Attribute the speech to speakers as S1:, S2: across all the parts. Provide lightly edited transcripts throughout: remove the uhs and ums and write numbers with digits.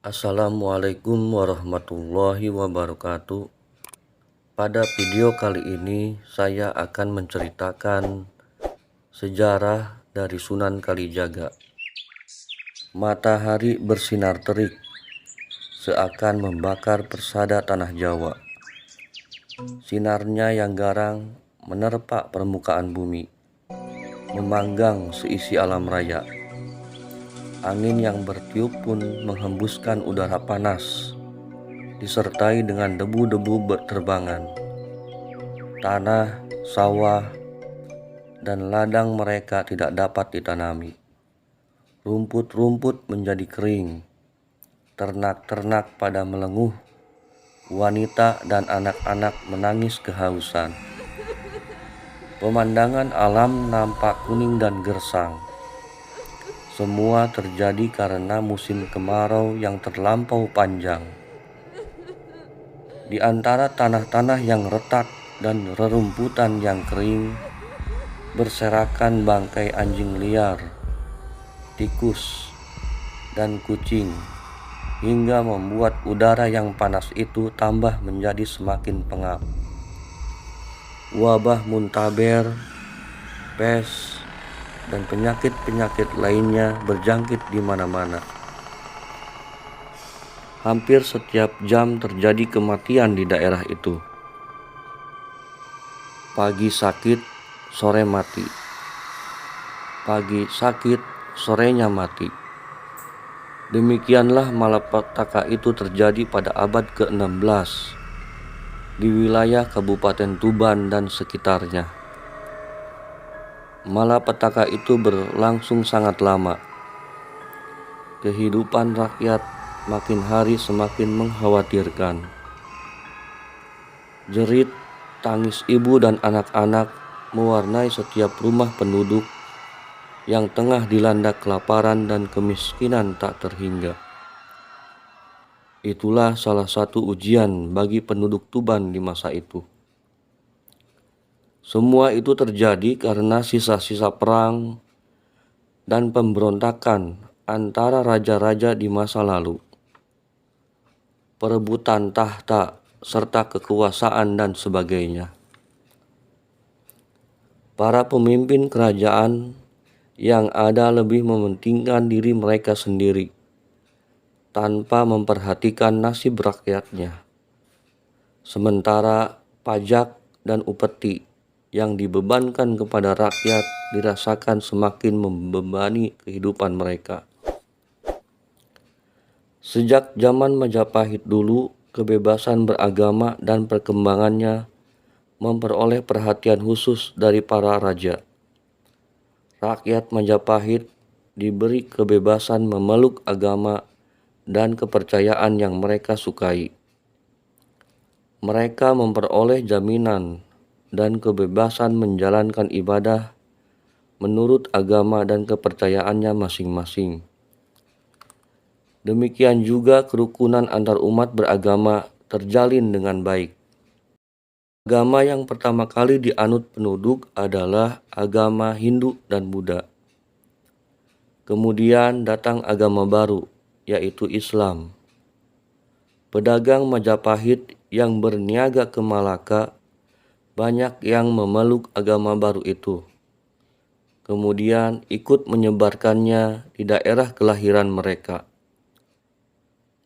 S1: Assalamualaikum warahmatullahi wabarakatuh. Pada video kali ini saya akan menceritakan sejarah dari Sunan Kalijaga. Matahari bersinar terik seakan membakar persada tanah Jawa. Sinarnya yang garang menerpa permukaan bumi, memanggang seisi alam raya. Angin yang bertiup pun menghembuskan udara panas, disertai dengan debu-debu berterbangan. Tanah, sawah, dan ladang mereka tidak dapat ditanami. Rumput-rumput menjadi kering, ternak-ternak pada melenguh, wanita dan anak-anak menangis kehausan. Pemandangan alam nampak kuning dan gersang. Semua terjadi karena musim kemarau yang terlampau panjang. Di antara tanah-tanah yang retak dan rerumputan yang kering, berserakan bangkai anjing liar, tikus, dan kucing, hingga membuat udara yang panas itu tambah menjadi semakin pengap. Wabah muntaber, pes, dan penyakit-penyakit lainnya berjangkit di mana-mana. Hampir setiap jam terjadi kematian di daerah itu. Pagi sakit, sore mati. Pagi sakit, sorenya mati. Demikianlah malapetaka itu terjadi pada abad ke-16 di wilayah Kabupaten Tuban dan sekitarnya. Malapetaka itu berlangsung sangat lama. Kehidupan rakyat makin hari semakin mengkhawatirkan. Jerit tangis ibu dan anak-anak mewarnai setiap rumah penduduk yang tengah dilanda kelaparan dan kemiskinan tak terhingga. Itulah salah satu ujian bagi penduduk Tuban di masa itu. Semua itu terjadi karena sisa-sisa perang dan pemberontakan antara raja-raja di masa lalu. Perebutan tahta serta kekuasaan dan sebagainya. Para pemimpin kerajaan yang ada lebih mementingkan diri mereka sendiri tanpa memperhatikan nasib rakyatnya. Sementara pajak dan upeti yang dibebankan kepada rakyat dirasakan semakin membebani kehidupan mereka. Sejak zaman Majapahit dulu, kebebasan beragama dan perkembangannya memperoleh perhatian khusus dari para raja. Rakyat Majapahit diberi kebebasan memeluk agama dan kepercayaan yang mereka sukai. Mereka memperoleh jaminan dan kebebasan menjalankan ibadah menurut agama dan kepercayaannya masing-masing. Demikian juga kerukunan antar umat beragama terjalin dengan baik. Agama yang pertama kali dianut penduduk adalah agama Hindu dan Buddha. Kemudian datang agama baru, yaitu Islam. Pedagang Majapahit yang berniaga ke Malaka banyak yang memeluk agama baru itu. Kemudian ikut menyebarkannya di daerah kelahiran mereka.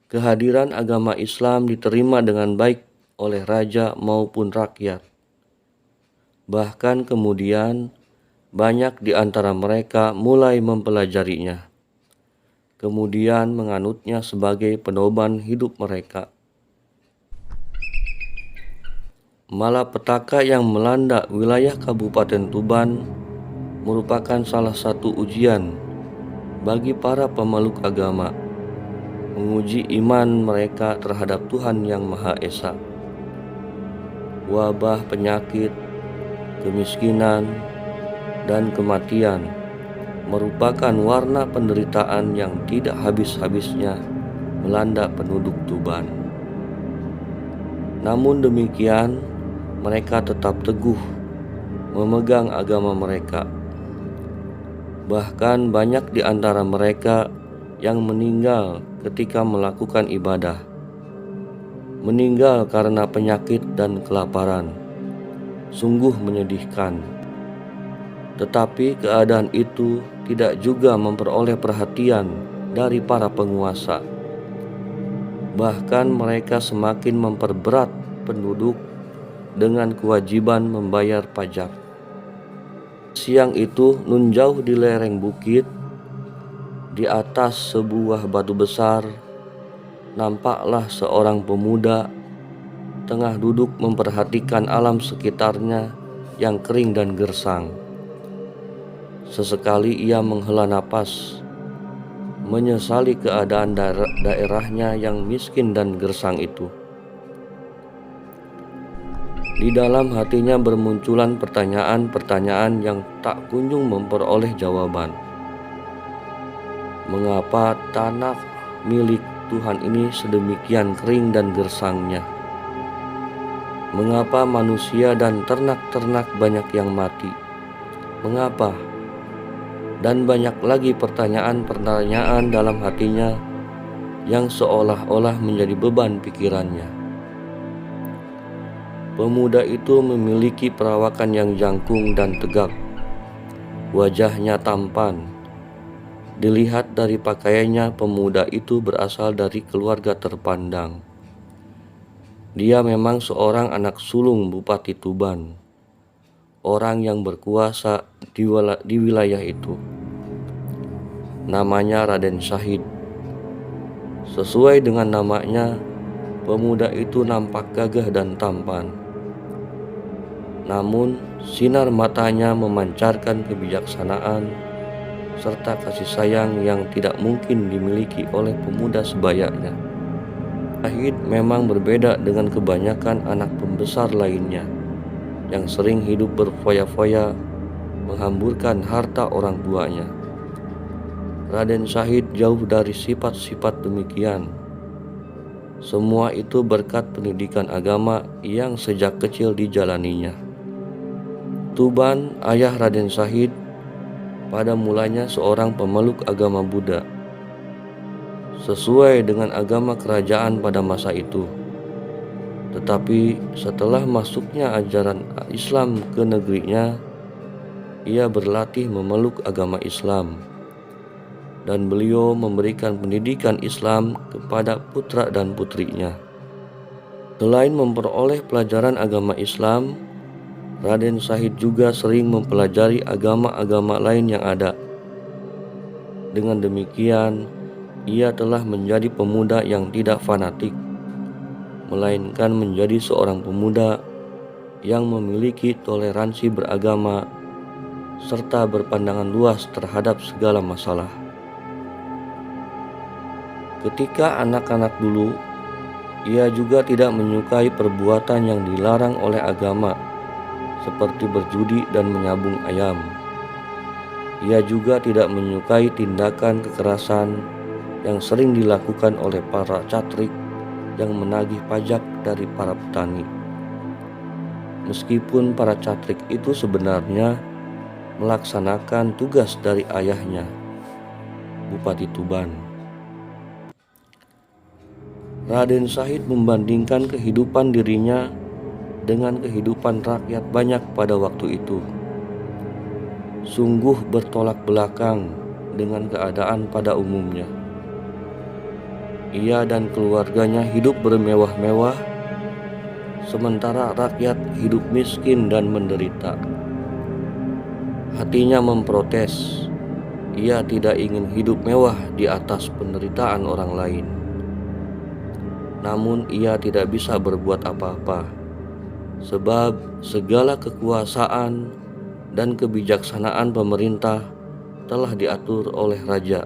S1: Kehadiran agama Islam diterima dengan baik oleh raja maupun rakyat. Bahkan kemudian banyak di antara mereka mulai mempelajarinya. Kemudian menganutnya sebagai pedoman hidup mereka. Malapetaka yang melanda wilayah Kabupaten Tuban merupakan salah satu ujian bagi para pemeluk agama, menguji iman mereka terhadap Tuhan Yang Maha Esa. Wabah penyakit, kemiskinan, dan kematian merupakan warna penderitaan yang tidak habis-habisnya melanda penduduk Tuban. Namun demikian, mereka tetap teguh memegang agama mereka. Bahkan banyak di antara mereka yang meninggal ketika melakukan ibadah, meninggal karena penyakit dan kelaparan. Sungguh menyedihkan. Tetapi keadaan itu tidak juga memperoleh perhatian dari para penguasa. Bahkan mereka semakin memperberat penduduk dengan kewajiban membayar pajak. Siang itu, nun jauh di lereng bukit, di atas sebuah batu besar, nampaklah seorang pemuda tengah duduk memperhatikan alam sekitarnya yang kering dan gersang. Sesekali ia menghela napas, menyesali keadaan daerahnya yang miskin dan gersang itu. Di dalam hatinya bermunculan pertanyaan-pertanyaan yang tak kunjung memperoleh jawaban. Mengapa tanah milik Tuhan ini sedemikian kering dan gersangnya? Mengapa manusia dan ternak-ternak banyak yang mati? Mengapa? Dan banyak lagi pertanyaan-pertanyaan dalam hatinya yang seolah-olah menjadi beban pikirannya. Pemuda itu memiliki perawakan yang jangkung dan tegap. Wajahnya tampan. Dilihat dari pakaiannya, pemuda itu berasal dari keluarga terpandang. Dia memang seorang anak sulung Bupati Tuban, orang yang berkuasa di wilayah itu. Namanya Raden Syahid. Sesuai dengan namanya, pemuda itu nampak gagah dan tampan. Namun, sinar matanya memancarkan kebijaksanaan serta kasih sayang yang tidak mungkin dimiliki oleh pemuda sebayanya. Syahid memang berbeda dengan kebanyakan anak pembesar lainnya yang sering hidup berfoya-foya menghamburkan harta orang tuanya. Raden Syahid jauh dari sifat-sifat demikian. Semua itu berkat pendidikan agama yang sejak kecil dijalaninya. Tuban, ayah Raden Syahid, pada mulanya seorang pemeluk agama Buddha, sesuai dengan agama kerajaan pada masa itu. Tetapi setelah masuknya ajaran Islam ke negerinya, ia berlatih memeluk agama Islam, dan beliau memberikan pendidikan Islam kepada putra dan putrinya. Selain memperoleh pelajaran agama Islam, Raden Syahid juga sering mempelajari agama-agama lain yang ada. Dengan demikian, ia telah menjadi pemuda yang tidak fanatik, melainkan menjadi seorang pemuda yang memiliki toleransi beragama serta berpandangan luas terhadap segala masalah. Ketika anak-anak dulu, ia juga tidak menyukai perbuatan yang dilarang oleh agama, seperti berjudi dan menyabung ayam. Ia juga tidak menyukai tindakan kekerasan yang sering dilakukan oleh para catrik yang menagih pajak dari para petani. Meskipun para catrik itu sebenarnya melaksanakan tugas dari ayahnya, Bupati Tuban. Raden Syahid membandingkan kehidupan dirinya dengan kehidupan rakyat banyak pada waktu itu. Sungguh bertolak belakang dengan keadaan pada umumnya. Ia dan keluarganya hidup bermewah-mewah, sementara rakyat hidup miskin dan menderita. Hatinya memprotes. Ia tidak ingin hidup mewah di atas penderitaan orang lain. Namun ia tidak bisa berbuat apa-apa, sebab segala kekuasaan dan kebijaksanaan pemerintah telah diatur oleh raja,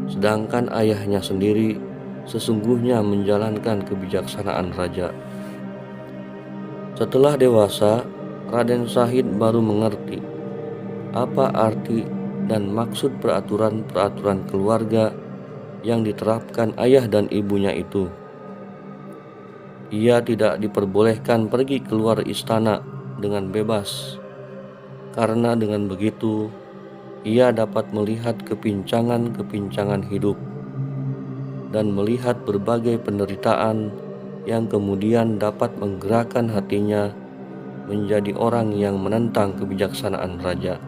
S1: sedangkan ayahnya sendiri sesungguhnya menjalankan kebijaksanaan raja. Setelah dewasa, Raden Syahid baru mengerti apa arti dan maksud peraturan-peraturan keluarga yang diterapkan ayah dan ibunya itu. Ia tidak diperbolehkan pergi keluar istana dengan bebas, karena dengan begitu Ia dapat melihat kepincangan-kepincangan hidup dan melihat berbagai penderitaan yang kemudian dapat menggerakkan hatinya menjadi orang yang menentang kebijaksanaan raja.